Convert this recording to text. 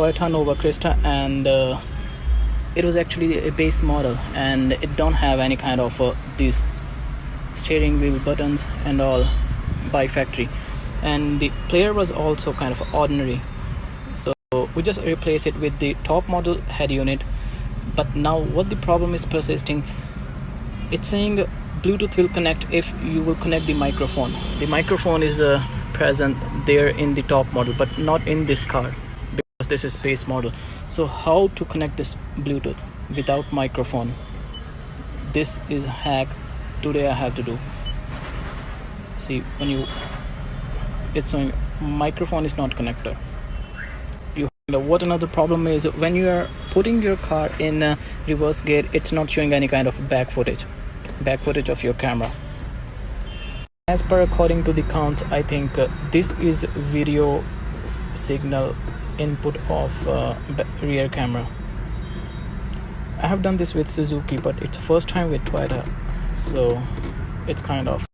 Toyota Nova Crysta, and it was actually a base model, and it don't have any kind of these steering wheel buttons and all by factory, and the player was also kind of ordinary. So we just replace it with the top model head unit. But now what the problem is persisting, it's saying Bluetooth will connect if you will connect the microphone. The microphone is present there in the top model, but not in this car because this is base model. So how to connect this Bluetooth without microphone? This is hack today I have to do. See, when it's showing microphone is not connected. What another problem is, when you are putting your car in reverse gear, it's not showing any kind of back footage of your camera. As per according to the counts, I think this is video signal input of rear camera. I have done this with Suzuki, but it's first time with Toyota, so it's kind of